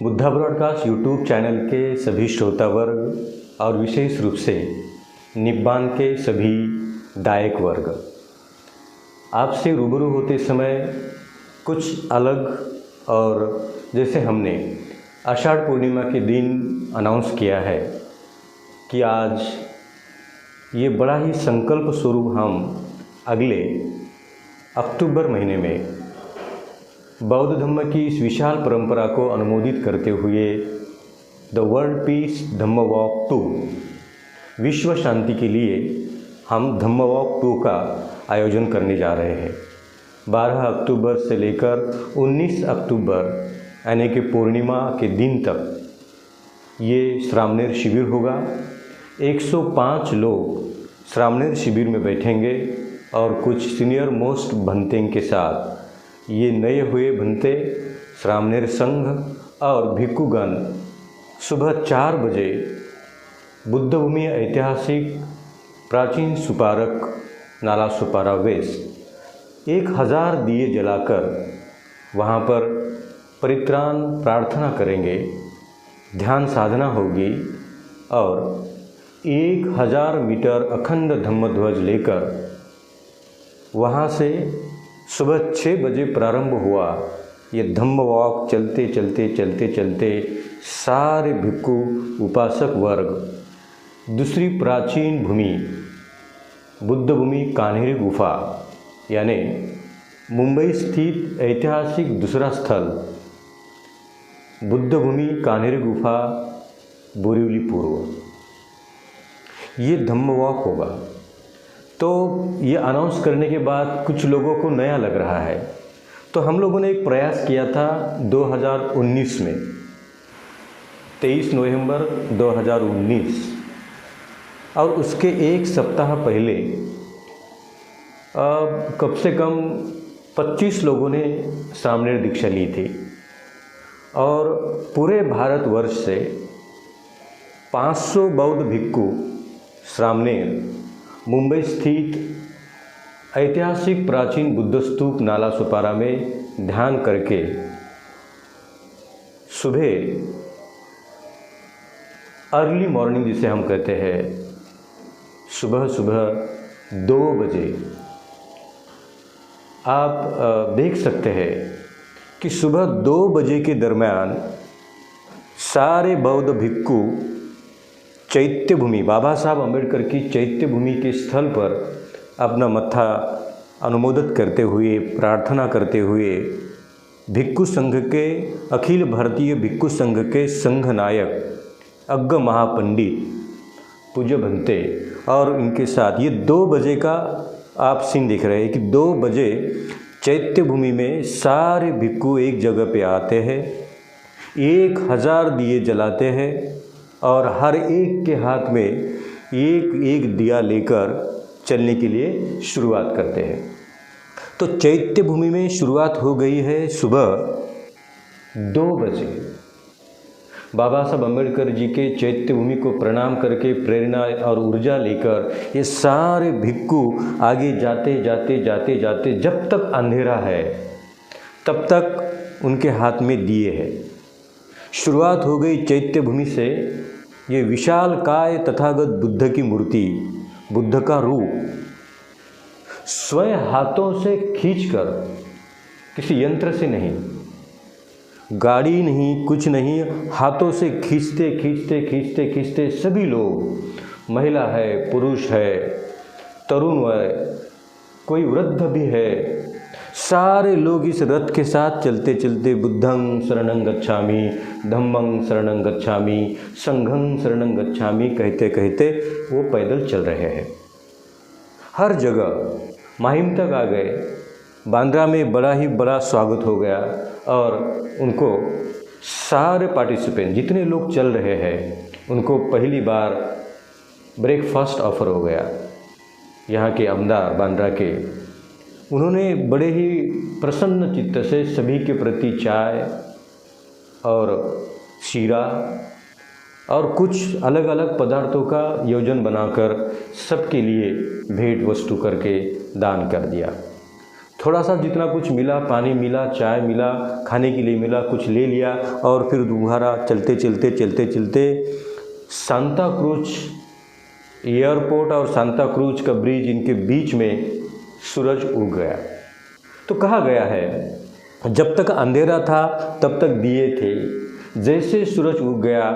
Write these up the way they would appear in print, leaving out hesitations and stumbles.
Buddha broadcast YouTube channel के सभी श्रोता वर्ग और विशेष रूप से निब्बान के सभी दायक वर्ग, आपसे रूबरू होते समय कुछ अलग और जैसे हमने आषाढ़ पूर्णिमा के दिन अनाउंस किया है कि आज ये बड़ा ही संकल्प स्वरूप हम अगले अक्टूबर महीने में बौद्ध धम्म की इस विशाल परंपरा को अनुमोदित करते हुए the world peace Dhamma walk 2 विश्व शांति के लिए हम धम्म वॉक 2 का आयोजन करने जा रहे हैं। 12 अक्टूबर से लेकर 19 अक्टूबर यानी कि पूर्णिमा के दिन तक ये श्रामणेर शिविर होगा। 105 लोग श्रामणेर शिविर में बैठेंगे और कुछ सीनियर मोस्ट भंतें के साथ ये नए हुए भंते श्रामणेर संघ और भिक्षुगण सुबह 4 बजे बुद्ध भूमि ऐतिहासिक प्राचीन सुपारक नाला सुपारा वेस्ट 1000 दिए जलाकर वहाँ पर परित्राण प्रार्थना करेंगे, ध्यान साधना होगी और 1000 मीटर अखंड धम्मध्वज लेकर वहाँ से सुबह 6 बजे प्रारंभ हुआ ये धम्म वॉक चलते चलते सारे भिक्षु उपासक वर्ग दूसरी प्राचीन भूमि बुद्ध भूमि कान्हेरी गुफा यानी मुंबई स्थित ऐतिहासिक दूसरा स्थल बुद्ध भूमि कान्हेरी गुफा बोरीवली पूर्व, ये धम्म वॉक होगा। तो ये अनाउंस करने के बाद कुछ लोगों को नया लग रहा है, तो हम लोगों ने एक प्रयास किया था 2019 में 23 नवंबर 2019 और उसके एक सप्ताह पहले कम से कम 25 लोगों ने श्रामणेर दीक्षा ली थी और पूरे भारतवर्ष से 500 बौद्ध भिक्षु श्रामणेर मुंबई स्थित ऐतिहासिक प्राचीन बुद्ध स्तूप नाला सुपारा में ध्यान करके सुबह अर्ली मॉर्निंग जिसे हम कहते हैं सुबह 2 बजे आप देख सकते हैं कि सुबह 2 बजे के दरमियान सारे बौद्ध भिक्षु चैत्य भूमि बाबा साहब अम्बेडकर की चैत्य भूमि के स्थल पर अपना मत्था अनुमोदित करते हुए प्रार्थना करते हुए भिक्षु संघ के अखिल भारतीय भिक्षु संघ के संघ नायक अग्ग महापंडित पूज्य भंते और इनके साथ ये 2 बजे का आप सीन देख रहे हैं कि 2 बजे चैत्य भूमि में सारे भिक्षु एक जगह पे आते हैं, 1000 दिए जलाते हैं और हर एक के हाथ में एक दिया लेकर चलने के लिए शुरुआत करते हैं। तो चैत्य भूमि में शुरुआत हो गई है सुबह 2 बजे। बाबा साहब अम्बेडकर जी के चैत्य भूमि को प्रणाम करके प्रेरणा और ऊर्जा लेकर ये सारे भिक्षु आगे जाते जब तक अंधेरा है तब तक उनके हाथ में दिए है। शुरुआत हो गई चैत्य भूमि से। ये विशाल काय तथागत बुद्ध की मूर्ति, बुद्ध का रूप स्वयं हाथों से खींचकर, किसी यंत्र से नहीं, गाड़ी नहीं, कुछ नहीं, हाथों से खींचते सभी लोग, महिला है, पुरुष है, तरुण है, कोई वृद्ध भी है, सारे लोग इस रथ के साथ चलते बुद्धं शरणं गच्छामि, धम्मं शरणं गच्छामि, संघं शरणं गच्छामि कहते वो पैदल चल रहे हैं। हर जगह माहिम तक आ गए। बांद्रा में बड़ा ही बड़ा स्वागत हो गया और उनको सारे पार्टिसिपेंट जितने लोग चल रहे हैं उनको पहली बार ब्रेकफास्ट ऑफर हो गया। यहाँ के आमदार बांद्रा के उन्होंने बड़े ही प्रसन्न चित्त से सभी के प्रति चाय और शीरा और कुछ अलग अलग पदार्थों का योजन बनाकर सबके लिए भेंट वस्तु करके दान कर दिया। थोड़ा सा जितना कुछ मिला, पानी मिला, चाय मिला, खाने के लिए मिला, कुछ ले लिया और फिर दोबारा चलते चलते सांता क्रूज एयरपोर्ट और सांता क्रूज का ब्रिज, इनके बीच में सूरज उग गया। तो कहा गया है जब तक अंधेरा था तब तक दिए थे, जैसे सूरज उग गया,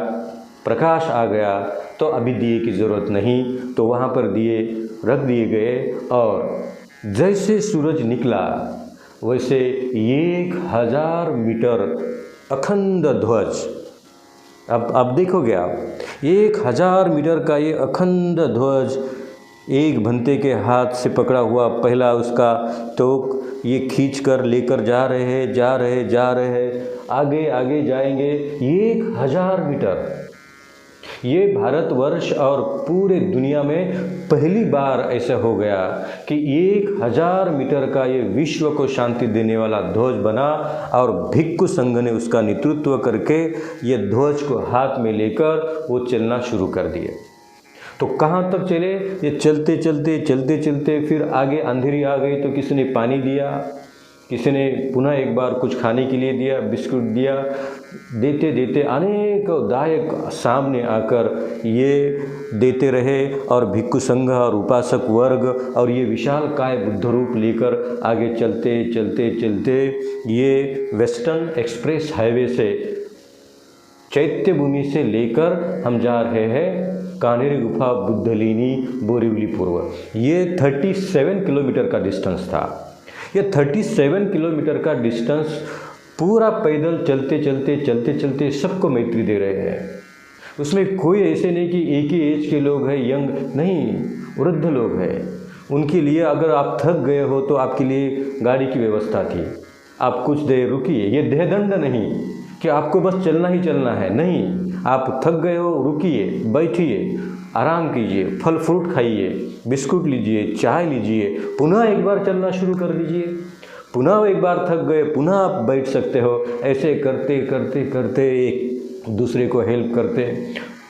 प्रकाश आ गया तो अभी दिए की ज़रूरत नहीं, तो वहाँ पर दिए रख दिए गए और जैसे सूरज निकला वैसे 1000 मीटर अखंड ध्वज, अब देखोगे आप 1000 मीटर का ये अखंड ध्वज एक भंते के हाथ से पकड़ा हुआ, पहला उसका टोक ये खींच कर लेकर जा रहे हैं, आगे आगे जाएंगे 1000 मीटर। ये भारतवर्ष और पूरे दुनिया में पहली बार ऐसा हो गया कि 1000 मीटर का ये विश्व को शांति देने वाला ध्वज बना और भिक्षु संघ ने उसका नेतृत्व करके ये ध्वज को हाथ में लेकर वो चलना शुरू कर दिए। तो कहाँ तक चले? ये चलते फिर आगे अंधेरी आ गई तो किसी ने पानी दिया, किसी ने पुनः एक बार कुछ खाने के लिए दिया, बिस्कुट दिया, देते अनेक दायक सामने आकर ये देते रहे और भिक्षु संघ और उपासक वर्ग और ये विशाल काय बुद्ध रूप लेकर आगे चलते ये वेस्टर्न एक्सप्रेस हाईवे से चैत्य भूमि से लेकर हम जा रहे हैं कानेरी गुफा बुद्धलीनी बोरीवली पूर्व। ये 37 किलोमीटर का डिस्टेंस था। ये 37 किलोमीटर का डिस्टेंस पूरा पैदल चलते सबको मैत्री दे रहे हैं। उसमें कोई ऐसे नहीं कि एक ही एज के लोग हैं, यंग नहीं, वृद्ध लोग हैं। उनके लिए अगर आप थक गए हो तो आपके लिए गाड़ी की व्यवस्था थी, आप कुछ देर रुकिए। ये देहदंड नहीं कि आपको बस चलना ही चलना है, नहीं, आप थक गए हो रुकिए, बैठिए, आराम कीजिए, फल फ्रूट खाइए, बिस्कुट लीजिए, चाय लीजिए, पुनः एक बार चलना शुरू कर दीजिए, पुनः एक बार थक गए पुनः आप बैठ सकते हो। ऐसे करते एक दूसरे को हेल्प करते,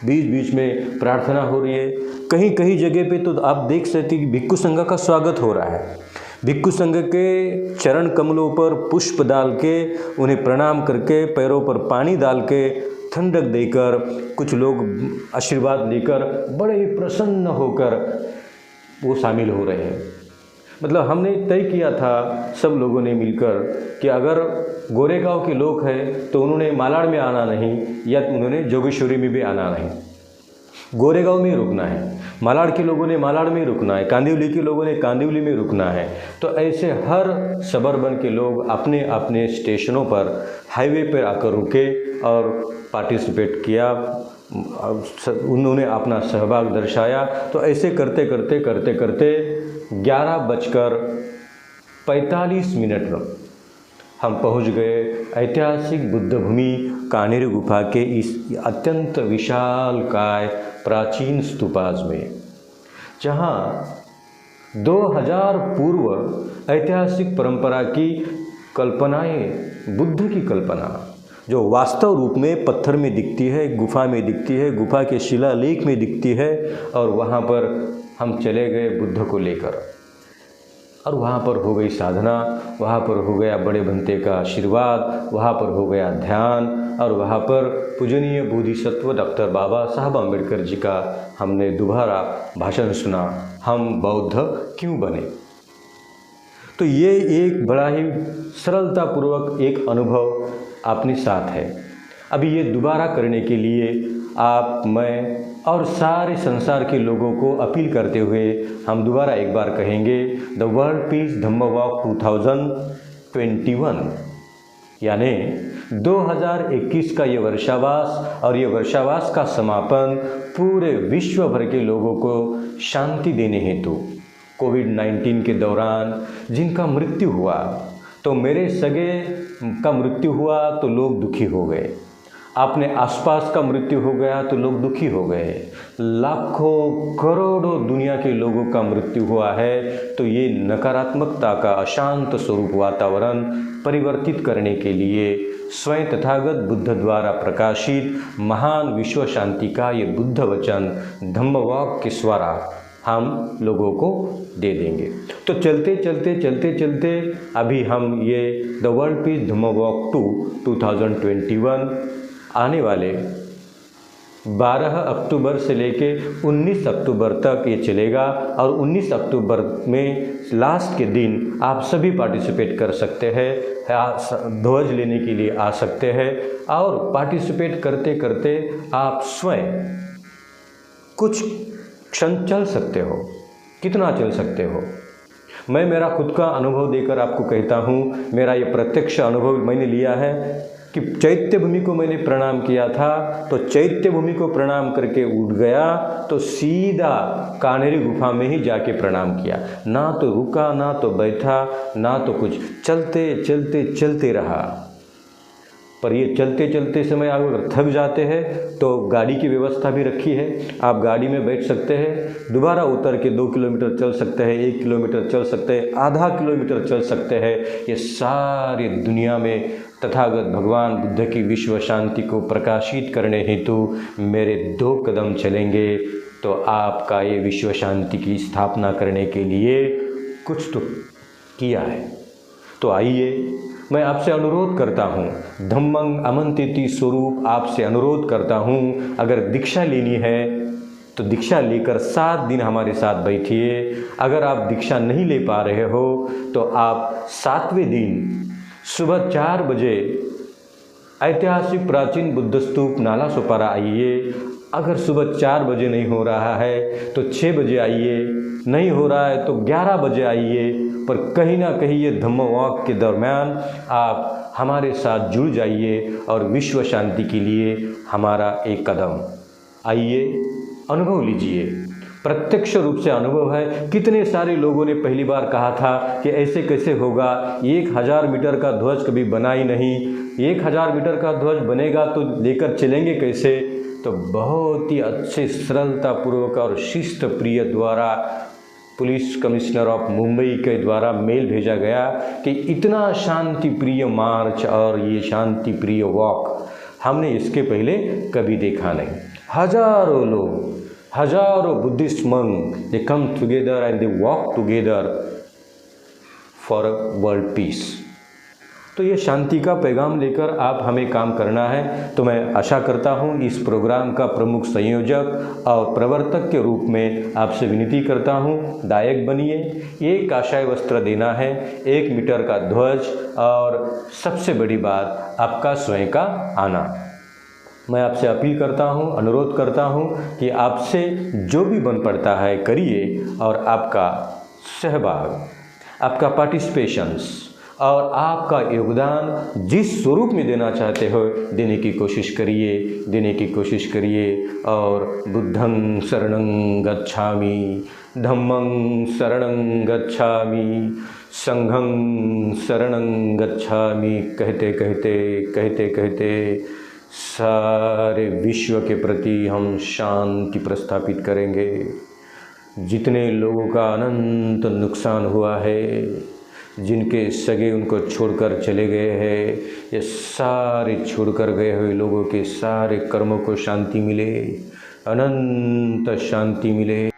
बीच में प्रार्थना हो रही है। कहीं जगह पे तो आप देख सकते कि भिक्षु संघ का स्वागत हो रहा है। भिक्षु संघ के चरण कमलों पर पुष्प डाल के, उन्हें प्रणाम करके, पैरों पर पानी डाल के, ठंडक देकर, कुछ लोग आशीर्वाद लेकर बड़े ही प्रसन्न होकर वो शामिल हो रहे हैं। मतलब हमने तय किया था सब लोगों ने मिलकर कि अगर गोरेगांव के लोग हैं तो उन्होंने मालाड में आना नहीं, या उन्होंने जोगेश्वरी में भी आना नहीं, गोरेगांव में रुकना है। मालाड के लोगों ने मालाड में रुकना है, कांदिवली के लोगों ने कांदिवली में रुकना है। तो ऐसे हर सबर्बन के लोग अपने अपने स्टेशनों पर, हाईवे पर आकर रुके और पार्टिसिपेट किया, उन्होंने अपना सहभाग दर्शाया। तो ऐसे करते 11:45 हम पहुंच गए ऐतिहासिक बुद्ध भूमि कानेरी गुफा के इस अत्यंत विशाल काय प्राचीन स्तूपाज में, जहां 2000 पूर्व ऐतिहासिक परंपरा की कल्पनाएं, बुद्ध की कल्पना जो वास्तव रूप में पत्थर में दिखती है, गुफा में दिखती है, गुफा के शिलालेख में दिखती है। और वहाँ पर हम चले गए बुद्ध को लेकर, और वहाँ पर हो गई साधना, वहाँ पर हो गया बड़े भंते का आशीर्वाद, वहाँ पर हो गया ध्यान, और वहाँ पर पूजनीय बोधिसत्व डॉक्टर बाबा साहब अम्बेडकर जी का हमने दोबारा भाषण सुना, हम बौद्ध क्यों बने। तो ये एक बड़ा ही सरलतापूर्वक एक अनुभव अपने साथ है। अभी ये दोबारा करने के लिए आप, मैं और सारे संसार के लोगों को अपील करते हुए हम दोबारा एक बार कहेंगे, the world peace Dhamma walk 2021, यानी 2021 का ये वर्षावास, और ये वर्षावास का समापन पूरे विश्व भर के लोगों को शांति देने हेतु कोविड-19 के दौरान जिनका मृत्यु हुआ, तो मेरे सगे का मृत्यु हुआ तो लोग दुखी हो गए, अपने आसपास का मृत्यु हो गया तो लोग दुखी हो गए, लाखों करोड़ों दुनिया के लोगों का मृत्यु हुआ है। तो ये नकारात्मकता का अशांत स्वरूप वातावरण परिवर्तित करने के लिए स्वयं तथागत बुद्ध द्वारा प्रकाशित महान विश्व शांति का ये बुद्ध वचन धम्म वॉक के द्वारा हम लोगों को दे देंगे। तो चलते चलते चलते चलते अभी हम ये the world peace Dhamma walk 2021 आने वाले 12 अक्टूबर से लेके 19 अक्टूबर तक ये चलेगा और 19 अक्टूबर में लास्ट के दिन आप सभी पार्टिसिपेट कर सकते हैं, ध्वज लेने के लिए आ सकते हैं और पार्टिसिपेट करते करते आप स्वयं कुछ क्षण चल सकते हो। कितना चल सकते हो? मैं मेरा खुद का अनुभव देकर आपको कहता हूँ, मेरा ये प्रत्यक्ष अनुभव मैंने लिया है कि चैत्य भूमि को मैंने प्रणाम किया था, तो चैत्य भूमि को प्रणाम करके उठ गया तो सीधा कान्हेरी गुफा में ही जाके प्रणाम किया, ना तो रुका ना तो बैठा ना तो कुछ, चलते चलते चलते रहा। पर ये चलते चलते समय आप अगर थक जाते हैं तो गाड़ी की व्यवस्था भी रखी है, आप गाड़ी में बैठ सकते हैं, दोबारा उतर के 2 किलोमीटर चल सकते हैं, 1 किलोमीटर चल सकते हैं, आधा किलोमीटर चल सकते हैं। ये सारी दुनिया में तथागत भगवान बुद्ध की विश्व शांति को प्रकाशित करने हेतु मेरे 2 कदम चलेंगे तो आपका ये विश्व शांति की स्थापना करने के लिए कुछ तो किया है। तो आइए, मैं आपसे अनुरोध करता हूँ, धम्मं अमंतिति स्वरूप आपसे अनुरोध करता हूँ, अगर दीक्षा लेनी है तो दीक्षा लेकर 7 दिन हमारे साथ बैठिए। अगर आप दीक्षा नहीं ले पा रहे हो तो आप 7वें दिन सुबह 4 बजे ऐतिहासिक प्राचीन बुद्ध स्तूप नाला सोपारा आइए। अगर सुबह 4 बजे नहीं हो रहा है तो 6 बजे आइए, नहीं हो रहा है तो 11 बजे आइए, पर कहीं ना कहीं ये धम्म वॉक के दरमियान आप हमारे साथ जुड़ जाइए और विश्व शांति के लिए हमारा एक कदम। आइए, अनुभव लीजिए, प्रत्यक्ष रूप से अनुभव है। कितने सारे लोगों ने पहली बार कहा था कि ऐसे कैसे होगा, 1000 मीटर का ध्वज कभी बना ही नहीं, 1000 मीटर का ध्वज बनेगा तो लेकर चलेंगे कैसे। तो बहुत ही अच्छे सरलतापूर्वक और शिस्त प्रिय द्वारा पुलिस कमिश्नर ऑफ मुंबई के द्वारा मेल भेजा गया कि इतना शांति प्रिय मार्च और ये शांति प्रिय वॉक हमने इसके पहले कभी देखा नहीं। हजारों लोग, हजारों Buddhist monk, they come together and they walk together for world peace. तो ये शांति का पैगाम लेकर आप हमें काम करना है। तो मैं आशा करता हूँ इस प्रोग्राम का प्रमुख संयोजक और प्रवर्तक के रूप में आपसे विनती करता हूँ, दायक बनिए। एक काषाय वस्त्र देना है, 1 मीटर का ध्वज और सबसे बड़ी बात आपका स्वयं का आना। मैं आपसे अपील करता हूँ, अनुरोध करता हूँ कि आपसे जो भी बन पड़ता है करिए और आपका सहभाग, आपका पार्टिसिपेशंस और आपका योगदान जिस स्वरूप में देना चाहते हो देने की कोशिश करिए। और बुद्धं शरणं गच्छामि, धम्मं शरणं गच्छामि, संघं शरणं गच्छामि कहते कहते सारे विश्व के प्रति हम शांति प्रस्थापित करेंगे। जितने लोगों का अनंत नुकसान हुआ है, जिनके सगे उनको छोड़कर चले गए हैं, ये सारे छोड़कर गए हुए लोगों के सारे कर्मों को शांति मिले, अनंत शांति मिले।